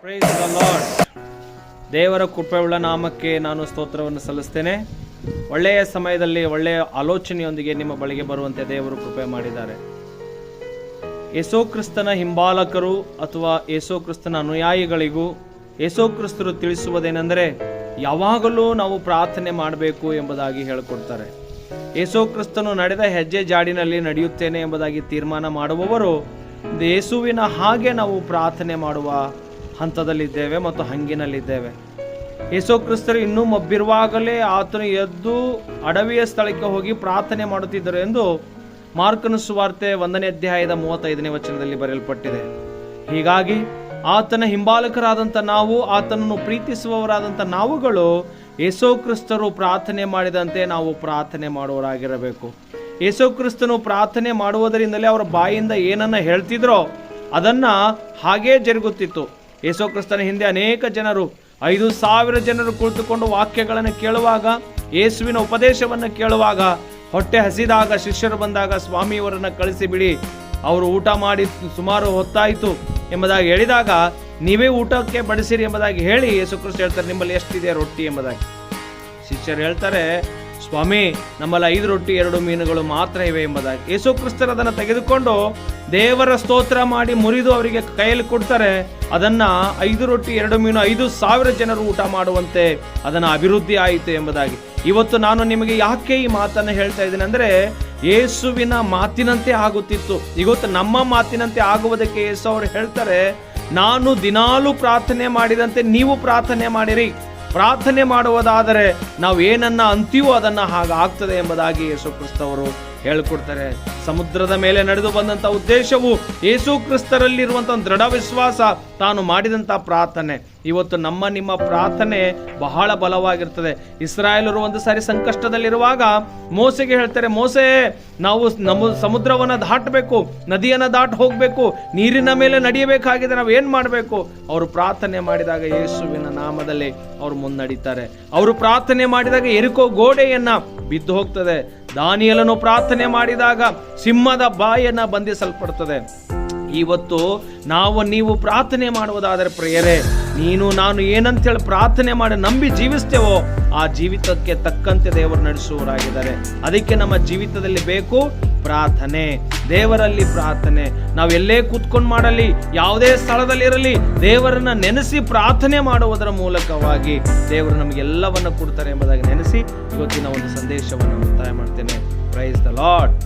Praise the lord. ದೇವರ ಕೃಪೆಯುಳ್ಳ ನಾಮಕ್ಕೆ ನಾನು ಸ್ತೋತ್ರವನ್ನು ಸಲ್ಲಿಸ್ತೇನೆ. ಒಳ್ಳೆಯ ಸಮಯದಲ್ಲಿ ಒಳ್ಳೆಯ ಆಲೋಚನೆಯೊಂದಿಗೆ ನಿಮ್ಮ ಬಳಿಗೆ ಬರುವಂತೆ ದೇವರು ಕೃಪೆ ಮಾಡಿದ್ದಾರೆ. ಯೇಸು ಕ್ರಿಸ್ತನ ಹಿಂಬಾಲಕರು ಅಥವಾ ಯೇಸು ಕ್ರಿಸ್ತನ ಅನುಯಾಯಿಗಳಿಗೂ ಯೇಸು ಕ್ರಿಸ್ತರು ತಿಳಿಸುವುದೇನೆಂದರೆ ಯಾವಾಗಲೂ ನಾವು ಪ್ರಾರ್ಥನೆ ಮಾಡಬೇಕು ಎಂಬುದಾಗಿ ಹೇಳಿಕೊಡ್ತಾರೆ. ಯೇಸು ಕ್ರಿಸ್ತನು ನಡೆದ ಹೆಜ್ಜೆ ಜಾಡಿನಲ್ಲಿ ನಡೆಯುತ್ತೇನೆ ಎಂಬುದಾಗಿ ತೀರ್ಮಾನ ಮಾಡುವವರು ಯೇಸುವಿನ ಹಾಗೆ ನಾವು ಪ್ರಾರ್ಥನೆ ಮಾಡುವ ಹಂತದಲ್ಲಿದ್ದೇವೆ ಮತ್ತು ಹಂಗಿನಲ್ಲಿದ್ದೇವೆ. ಯೇಸು ಕ್ರಿಸ್ತರು ಇನ್ನೂ ಮಬ್ಬಿರುವಾಗಲೇ ಆತನು ಎದ್ದು ಅಡವಿಯ ಸ್ಥಳಕ್ಕೆ ಹೋಗಿ ಪ್ರಾರ್ಥನೆ ಮಾಡುತ್ತಿದ್ದರು ಎಂದು ಮಾರ್ಕನ ಸುವಾರ್ತೆ 1ನೇ ಅಧ್ಯಾಯದ 35ನೇ ವಚನದಲ್ಲಿ ಬರೆಯಲ್ಪಟ್ಟಿದೆ. ಹೀಗಾಗಿ ಆತನ ಹಿಂಬಾಲಕರಾದಂಥ ನಾವು, ಆತನನ್ನು ಪ್ರೀತಿಸುವವರಾದಂಥ ನಾವುಗಳು ಯೇಸು ಕ್ರಿಸ್ತರು ಪ್ರಾರ್ಥನೆ ಮಾಡಿದಂತೆ ನಾವು ಪ್ರಾರ್ಥನೆ ಮಾಡುವವರಾಗಿರಬೇಕು. ಯೇಸು ಕ್ರಿಸ್ತನು ಪ್ರಾರ್ಥನೆ ಮಾಡುವುದರಿಂದಲೇ ಅವರ ಬಾಯಿಂದ ಏನನ್ನ ಹೇಳ್ತಿದ್ರೋ ಅದನ್ನ ಹಾಗೇ ಜರುಗುತ್ತಿತ್ತು. ಯೇಸು ಕ್ರಿಸ್ತನ ಹಿಂದೆ ಅನೇಕ ಜನರು 5,000 ಜನರು ಕುಳಿತುಕೊಂಡು ವಾಕ್ಯಗಳನ್ನು ಕೇಳುವಾಗ, ಯೇಸುವಿನ ಉಪದೇಶವನ್ನು ಕೇಳುವಾಗ, ಹೊಟ್ಟೆ ಹಸಿದಾಗ ಶಿಷ್ಯರು ಬಂದಾಗ ಸ್ವಾಮಿಯವರನ್ನು ಕಳಿಸಿಬಿಡಿ, ಅವರು ಊಟ ಮಾಡಿ ಸುಮಾರು ಹೊತ್ತಾಯಿತು ಎಂಬುದಾಗಿ ಹೇಳಿದಾಗ ನೀವೇ ಊಟಕ್ಕೆ ಬಡಿಸಿರಿ ಎಂಬುದಾಗಿ ಹೇಳಿ ಯೇಸು ಕ್ರಿಸ್ತ ಹೇಳ್ತಾರೆ, ನಿಮ್ಮಲ್ಲಿ ಎಷ್ಟಿದೆ ರೊಟ್ಟಿ ಎಂಬುದಾಗಿ. ಶಿಷ್ಯರು ಹೇಳ್ತಾರೆ, ಸ್ವಾಮಿ ನಮ್ಮಲ್ಲಿ 5 ರೊಟ್ಟಿ 2 ಮೀನುಗಳು ಮಾತ್ರ ಇವೆ ಎಂಬುದಾಗಿ. ಯೇಸು ಕ್ರಿಸ್ತರು ಅದನ್ನು ತೆಗೆದುಕೊಂಡು ದೇವರ ಸ್ತೋತ್ರ ಮಾಡಿ ಮುರಿದು ಅವರಿಗೆ ಕೈಯಲ್ಲಿ ಕೊಡ್ತಾರೆ. ಅದನ್ನ 5 ರೊಟ್ಟಿ 2 ಮೀನು 5,000 ಜನರು ಊಟ ಮಾಡುವಂತೆ ಅದನ್ನು ಅಭಿವೃದ್ಧಿ ಆಯಿತು ಎಂಬುದಾಗಿ. ಇವತ್ತು ನಾನು ನಿಮಗೆ ಯಾಕೆ ಈ ಮಾತನ್ನು ಹೇಳ್ತಾ ಇದ್ದೇನೆ ಅಂದರೆ, ಯೇಸುವಿನ ಮಾತಿನಂತೆ ಆಗುತ್ತಿತ್ತು. ಇವತ್ತು ನಮ್ಮ ಮಾತಿನಂತೆ ಆಗುವುದಕ್ಕೆ ಯೇಸು ಅವರು ಹೇಳ್ತಾರೆ, ನಾನು ದಿನಾಲೂ ಪ್ರಾರ್ಥನೆ ಮಾಡಿದಂತೆ ನೀವು ಪ್ರಾರ್ಥನೆ ಮಾಡಿರಿ. ಪ್ರಾರ್ಥನೆ ಮಾಡುವುದಾದರೆ ನಾವು ಏನನ್ನ ಅಂತೀವೋ ಅದನ್ನ ಹಾಗಾಗ್ತದೆ ಎಂಬುದಾಗಿ ಯೇಸು ಕ್ರಿಸ್ತವರು ಹೇಳಿಕೊಡ್ತಾರೆ. ಸಮುದ್ರದ ಮೇಲೆ ನಡೆದು ಬಂದಂಥ ಉದ್ದೇಶವು ಯೇಸು ಕ್ರಿಸ್ತರಲ್ಲಿರುವಂಥ ದೃಢ ವಿಶ್ವಾಸ, ತಾನು ಮಾಡಿದಂಥ ಪ್ರಾರ್ಥನೆ. ಇವತ್ತು ನಿಮ್ಮ ಪ್ರಾರ್ಥನೆ ಬಹಳ ಬಲವಾಗಿರ್ತದೆ. ಇಸ್ರಾಯೇಲರು ಒಂದು ಸಾರಿ ಸಂಕಷ್ಟದಲ್ಲಿರುವಾಗ ಮೋಸೆಗೆ ಹೇಳ್ತಾರೆ, ಮೋಸೆ ನಾವು ನಮ್ಮ ಸಮುದ್ರವನ್ನು ದಾಟಬೇಕು, ನದಿಯನ್ನು ದಾಟಿ ಹೋಗಬೇಕು, ನೀರಿನ ಮೇಲೆ ನಡೆಯಬೇಕಾಗಿದೆ, ನಾವು ಏನು ಮಾಡಬೇಕು? ಅವರು ಪ್ರಾರ್ಥನೆ ಮಾಡಿದಾಗ ಯೇಸುವಿನ ನಾಮದಲ್ಲಿ ಅವರು ಮುನ್ನಡೀತಾರೆ. ಅವರು ಪ್ರಾರ್ಥನೆ ಮಾಡಿದಾಗ ಎರಿಕೋ ಗೋಡೆಯನ್ನ ಬಿದ್ದು ಹೋಗ್ತದೆ. ದಾನಿಯೇಲನು ಪ್ರಾರ್ಥನೆ ಮಾಡಿದಾಗ ಸಿಂಹದ ಬಾಯನ್ನ ಬಂಧಿಸಲ್ಪಡ್ತದೆ. ಇವತ್ತು ನೀವು ಪ್ರಾರ್ಥನೆ ಮಾಡುವುದಾದರೆ ಪ್ರಿಯರೇ, ನೀನು ನಾನು ಏನಂತೇಳಿ ಪ್ರಾರ್ಥನೆ ಮಾಡಿ ನಂಬಿ ಜೀವಿಸ್ತೇವೋ ಆ ಜೀವಿತಕ್ಕೆ ತಕ್ಕಂತೆ ದೇವರು ನಡೆಸುವವರಾಗಿದ್ದಾರೆ. ಅದಕ್ಕೆ ನಮ್ಮ ಜೀವಿತದಲ್ಲಿ ಬೇಕು ಪ್ರಾರ್ಥನೆ, ದೇವರಲ್ಲಿ ಪ್ರಾರ್ಥನೆ. ನಾವು ಎಲ್ಲೇ ಕೂತ್ಕೊಂಡು ಮಾಡಲಿ, ಯಾವುದೇ ಸ್ಥಳದಲ್ಲಿರಲಿ, ದೇವರನ್ನ ನೆನೆಸಿ ಪ್ರಾರ್ಥನೆ ಮಾಡುವುದರ ಮೂಲಕವಾಗಿ ದೇವರು ನಮಗೆಲ್ಲವನ್ನು ಕೊಡ್ತಾರೆ ಎಂಬುದಾಗಿ ನೆನೆಸಿ ಇವತ್ತಿನ ಒಂದು ಸಂದೇಶವನ್ನು ಮುಕ್ತಾಯ ಮಾಡ್ತೇನೆ. Praise the lord.